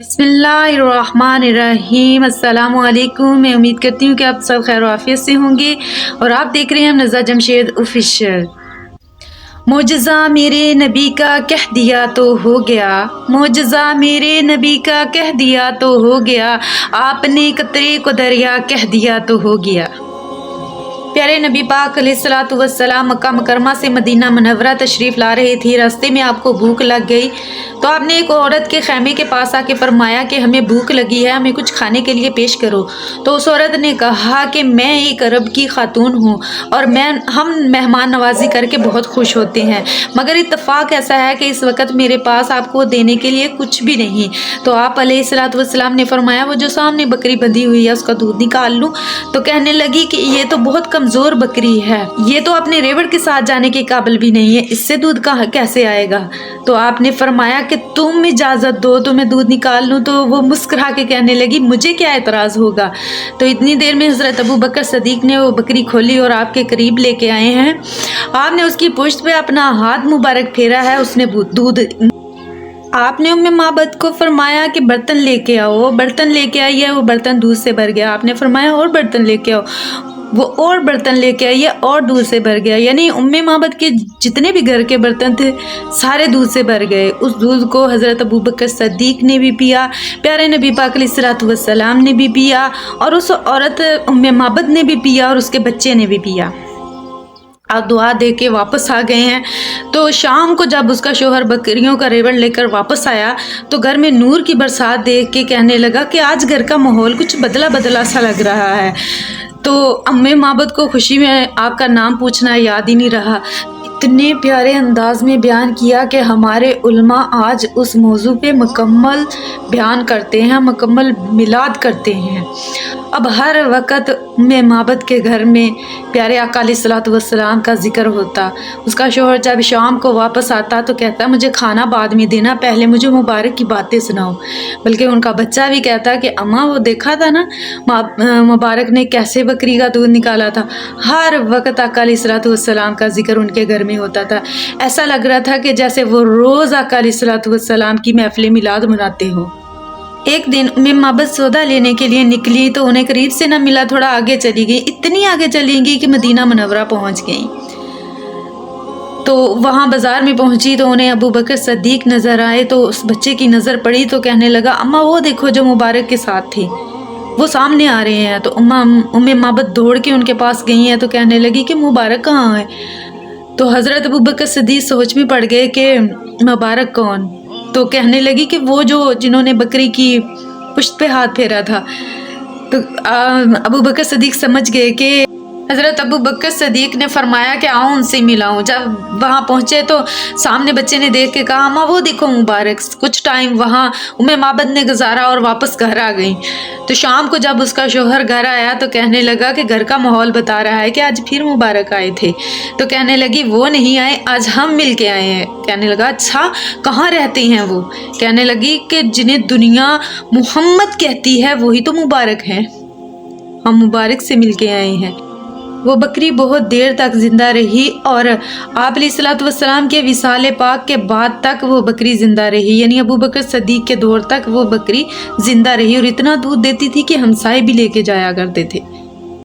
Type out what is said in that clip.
बिस्मिल्लाहिर्रहमानिर्रहीम। अस्सलाम वालेकुम। मैं उम्मीद करती हूँ कि आप सब खैर आफियत से होंगे और आप देख रहे हैं नज़ा जमशेद ऑफिशियल। मोजज़ा मेरे नबी का कह दिया तो हो गया, मोजज़ा मेरे नबी का कह दिया तो हो गया, आपने कतरे को दरिया कह दिया तो हो गया। प्यारे नबी पाक अलैहिस्सलातु वस्सलाम मक्का मुकरमा से मदीना मुनव्वरा तशरीफ़ ला रहे थे। रास्ते में आपको भूख लग गई तो आपने एक औरत के खैमे के पास आके फरमाया कि हमें भूख लगी है, हमें कुछ खाने के लिए पेश करो। तो उस औरत ने कहा कि मैं एक अरब की खातून हूँ और हम मेहमान नवाजी करके बहुत खुश होते हैं, मगर इत्तफ़ाक़ ऐसा है कि इस वक्त मेरे पास आपको देने के लिए कुछ भी नहीं। तो आप अलैहिस्सलातु वस्सलाम ने फरमाया वो जो सामने बकरी बंधी हुई है उसका दूध निकाल लूँ। तो कहने लगी कि ये तो बहुत कमज़ोर बकरी है, ये तो अपने रेवड़ के साथ जाने के काबिल भी नहीं है, इससे दूध कहाँ कैसे आएगा। तो आपने फरमाया कि तुम इजाज़त दो तो मैं दूध निकाल लूँ। तो वो मुस्कुरा के कहने लगी मुझे क्या एतराज़ होगा। तो इतनी देर में हज़रत अबू बकर सदीक ने वो बकरी खोली और आपके करीब लेके आए हैं। आपने उसकी पुश्त पे अपना हाथ मुबारक फेरा है, उसने दूध। आपने उम्मे माबद को फरमाया कि बर्तन लेके आओ, बर्तन लेके आई है, वो बर्तन दूध से भर गया। आपने फरमाया और बर्तन लेके आओ, वो और बर्तन लेके आई है और दूध से भर गया। यानी उम्मे माबद के जितने भी घर के बर्तन थे सारे दूध से भर गए। उस दूध को हज़रत अबू बकर सद्दीक ने भी पिया, प्यारे नबी पाक अलैहिस्सलातु वस्सलाम ने भी पिया और उस औरत उम्मे माबद ने भी पिया और उसके बच्चे ने भी पिया। आप दुआ दे के वापस आ गए हैं। तो शाम को जब उसका शोहर बकरियों का रेवड़ लेकर वापस आया तो घर में नूर की बरसात देख के कहने लगा कि आज घर का माहौल कुछ बदला बदला सा लग रहा है। तो अम्मे माबद को खुशी में आपका नाम पूछना याद ही नहीं रहा। इतने प्यारे अंदाज में बयान किया कि हमारे उलमा आज उस मौजू पे मुकम्मल बयान करते हैं, मुकम्मल मिलाद करते हैं। अब हर वक्त उम्मे माबद के घर में प्यारे आका अलैहिस्सलातु वस्सलाम का ज़िक्र होता। उसका शोहर जब शाम को वापस आता तो कहता मुझे खाना बाद में देना, पहले मुझे मुबारक की बातें सुनाओ। बल्कि उनका बच्चा भी कहता कि अम्मा वो देखा था ना मुबारक ने कैसे बकरी का दूध निकाला था। हर वक्त आका अलैहिस्सलातु वस्सलाम का ज़िक्र उनके घर में होता था। ऐसा लग रहा था कि जैसे वो रोज़ आका अलैहिस्सलातु वस्सलाम की महफ़िल मिलाद मनाते हो। एक दिन उम्मे माबद सौदा लेने के लिए निकली तो उन्हें करीब से न मिला, थोड़ा आगे चली गई। इतनी आगे चली गई कि मदीना मुनव्वरा पहुंच गई। तो वहाँ बाज़ार में पहुंची तो उन्हें अबू बकर सद्दीक नज़र आए। तो उस बच्चे की नज़र पड़ी तो कहने लगा अम्मा वो देखो जो मुबारक के साथ थे वो सामने आ रहे हैं। तो उम्मे माबद दौड़ के उनके पास गई हैं तो कहने लगी कि मुबारक कहाँ है। तो हज़रत अबू बकर सद्दीक सोच में पड़ गए कि मुबारक कौन। तो कहने लगी कि वो जो जिन्होंने बकरी की पुश्त पे हाथ फेरा था। तो अबू बकर सदीक समझ गए कि हज़रत अबू बकर सदीक ने फरमाया कि आओ उनसे मिलाऊं। जब वहाँ पहुँचे तो सामने बच्चे ने देख के कहा अम्मा वो देखो मुबारक। कुछ टाइम वहाँ उम्मे माबद ने गुजारा और वापस घर आ गई। तो शाम को जब उसका शोहर घर आया तो कहने लगा कि घर का माहौल बता रहा है कि आज फिर मुबारक आए थे। तो कहने लगी वो नहीं आए, आज हम मिल के आए हैं। कहने लगा अच्छा कहाँ रहते हैं वो। कहने लगी कि जिन्हें दुनिया मोहम्मद कहती है वही तो मुबारक हैं, हम मुबारक से मिल के आए हैं। वो बकरी बहुत देर तक ज़िंदा रही और आप अलैहिस्सलातु वस्सलाम के विसाले पाक के बाद तक वो बकरी ज़िंदा रही। यानी अबू बकर सदीक के दौर तक वो बकरी ज़िंदा रही और इतना दूध देती थी कि हमसाए भी लेके जाया करते थे।